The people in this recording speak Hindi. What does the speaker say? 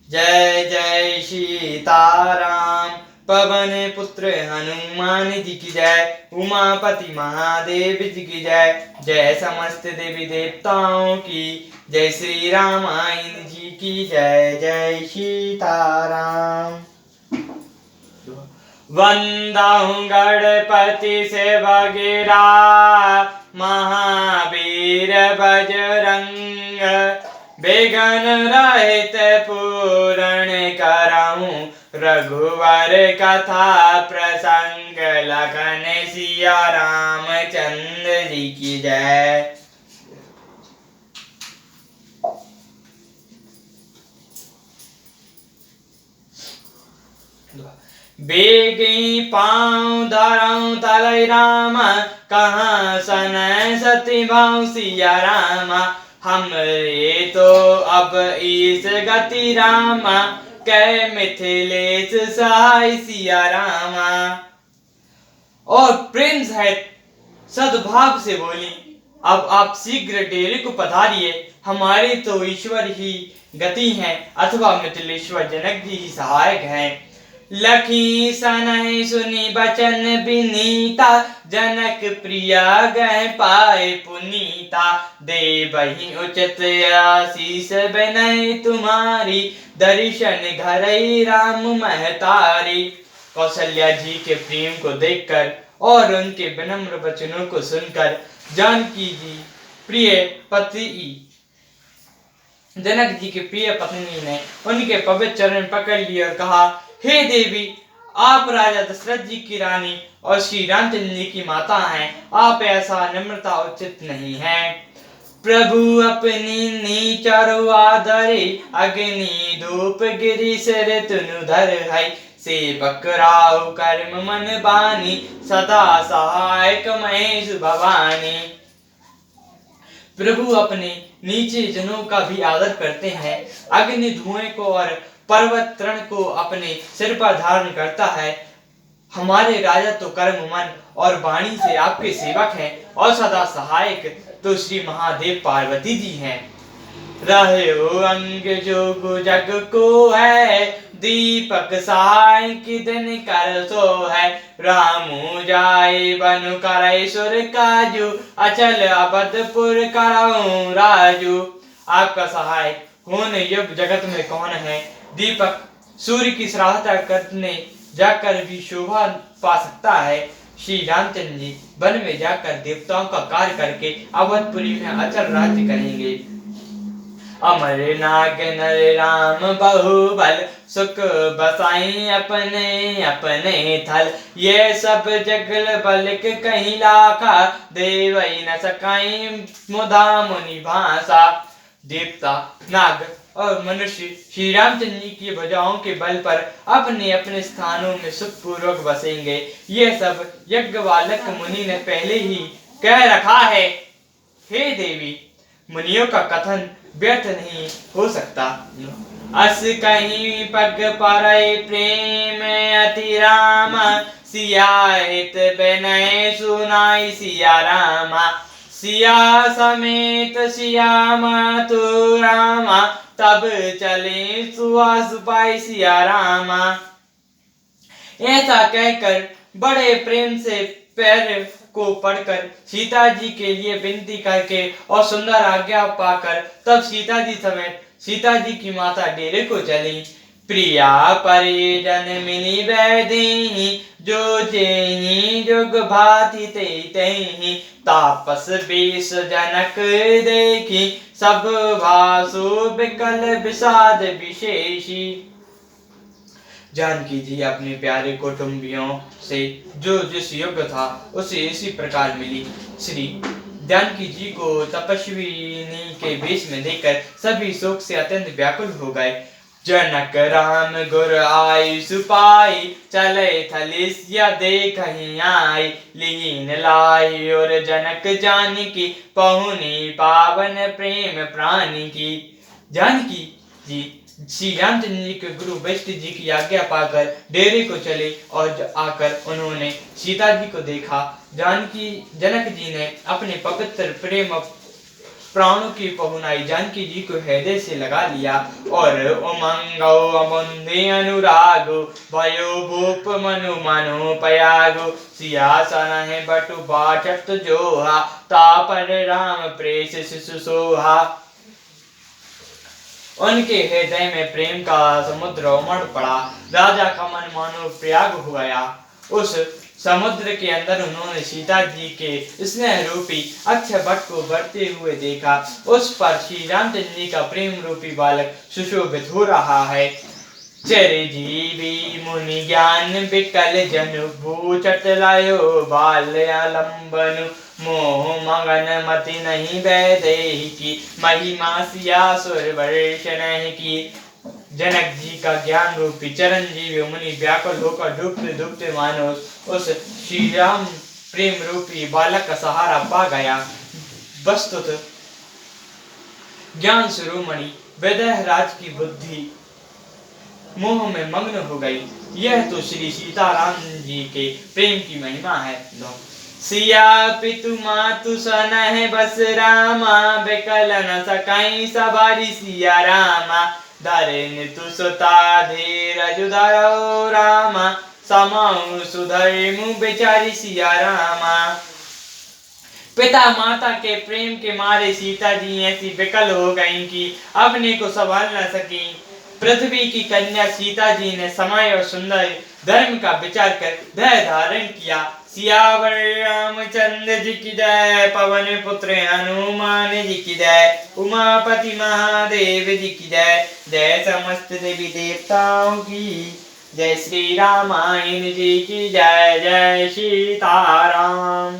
जय जय सीताराम। पवन पुत्र हनुमान जी की जय। उमापति महादेव जी की जय। जय समस्त देवी देवताओं की जय। श्री रामायण जी की जय। जय सीताराम। वंदाहूँ गणपति से वगैरा महावीर बजरंग। बेगन रहित पूरण कराऊं रघुवर कथा प्रसंग। लखन सिया रामचंद्र जी की जय। बेगी पाँव धरऊं तलय राम। कहाँ सनय सती भाव सिया रामा। हमरे तो अब ईस गति रामा। कै मिथिलेश सहाय सिया रामा। और प्रेम सहित सद्भाव से बोली, अब आप शीघ्र डेरे को पधारिए। हमारे तो ईश्वर ही गति हैं अथवा मिथिलेश्वर जनक जी ही सहायक हैं। लखी सनहि सुनी बचन विनीता। जनक प्रिया गह पाए पुनीता। देवहि उचित आशीष बिनय तुम्हारी। दर्शन घरई राम महतारी। कौशल्या जी के प्रेम को देखकर और उनके विनम्र वचनों को सुनकर जानकी जी प्रिय पति जनक जी की प्रिय पत्नी ने उनके पवित्र चरण पकड़ लिए और कहा, हे देवी, आप राजा दशरथ जी की रानी और श्री रामचंद्र जी की माता हैं। आप ऐसा निम्रता उचित नहीं है। प्रभु अपनी नीचरु आदरे। अग्नि धूप गिरि सिर तुनु धर है। सेवक राहु कर्म मन बानी। सदा सहायक महेश भवानी। प्रभु अपने नीचे जनों का भी आदर करते हैं। अग्नि धुएं को और पर्वत तृण को अपने सिर पर धारण करता है। हमारे राजा तो कर्म मन और वाणी से आपके सेवक हैं और सदा सहायक तो श्री महादेव पार्वती जी हैं। रहे अंग जोग जग को है। दीपक सहाय की दिन कर सो है। रामू जाए बनु करे सुर काजू। अचल अबधपुर कराऊं राजू। आपका सहाय कौन युग जगत में कौन है। दीपक सूर्य की सराहता करने जाकर भी शोभा पा सकता है। श्री रामचंद्र जी वन में जाकर देवताओं का कार्य करके अवधपुरी में अचल राज्य करेंगे। अमर नाग नर राम बहुबल। सुख बसाई अपने अपने थल। ये सब जगल बलिक कहीं लाखा। देवई न सकाई मुदा मुनि भाषा। देवता नाग और मनुष्य श्री रामचंद्र जी की भुजाओं के बल पर अपने अपने स्थानों में सुखपूर्वक बसेंगे। ये सब यज्ञवालक मुनि ने पहले ही कह रखा है। हे देवी, मुनियों का कथन व्यर्थ नहीं हो सकता। अस कहीं पग परय प्रेम अति राम। सिया हित बिनय सुनाई सिया रामा। सिया समेत सिया मातु रामा। तब चले सुहास पाई सिया रामा। ऐसा कहकर बड़े प्रेम से पैर को पढ़कर सीता जी के लिए विनती करके और सुंदर आज्ञा पाकर तब सीता जी समेत सीता जी की माता डेरे को चली। प्रिया परिजन मिली वैदेही। जो जेहि जुग भाति तेहि। तापस बेश जनक देखी। सब भासु विकल विषाद विशेषी। जानकी जी अपने प्यारे कुटुंबियों से जो जिस युग था उसे इसी प्रकार मिली। श्री जानकी जी को तपस्विनी के वेश में देखकर सभी शोक से अत्यंत व्याकुल हो गए। जनक राम गुर आई सुपाई। चले थलिया देखहि आई। लीन लाई और जनक जानकी। पहुनी पावन प्रेम प्राणी की। जानकी जी श्री रामचंद्र जी के गुरु वशिष्ठ जी की आज्ञा पाकर डेरे को चले और आकर उन्होंने सीता जी को देखा। जानकी जनक जी ने अपने पवित्र प्रेम प्राणों की पहुनाई जानकी जी को हृदय से लगा लिया और उमंगो अमुंदे अनुरागो भयो भूप मनु मनु पयागो सियासन है बटु बाचत जोहा तापर राम प्रेस शिशु सोहा। उनके हृदय में प्रेम का समुद्र उमड़ पड़ा। राजा का मन मानो प्रयाग हो गया। उस समुद्र के अंदर उन्होंने सीता जी के स्नेह रूपी अक्षय वट को बढ़ते हुए देखा। उस पर श्री रामचंद्र जी का प्रेम रूपी बालक सुशोभित हो रहा है। चिरजीवी मुनि ज्ञान विकल जनु भूचट लायो बाल्यालंबनु मोह मगन मति नहीं वैदेही की महिमा सिया सुर वर्षण की। जनक जी का ज्ञान रूपी चिरंजीवी मुनि व्याकुल होकर डूबते डूबते मानो उस श्री राम प्रेम रूपी बालक का सहारा पा गया। वस्तुत ज्ञान शिरोमणि विदेह राज की बुद्धि मोह में मग्न हो गई। यह तो श्री सीताराम जी के प्रेम की महिमा है। सिया पितु मातु सन है बस रामा बेकल न सकाई सवारी सिया रामा धरे तु सुता धीरज धरो रामा समाऊ सुधर्मु बेचारी सिया रामा। पिता माता के प्रेम के मारे सीता जी ऐसी विकल हो गईं कि अपने को संभाल न सकी। पृथ्वी की कन्या सीता जी ने समय और सुंदर धर्म का विचार कर धैर्य धारण किया। सियावर रामचंद्र जी की जय, पवन पुत्र हनुमान जी की जय, उमापति महादेव जी की जय, जय समस्त देवी देवताओं की जय, श्री रामायण जी की जय, जय सीताराम।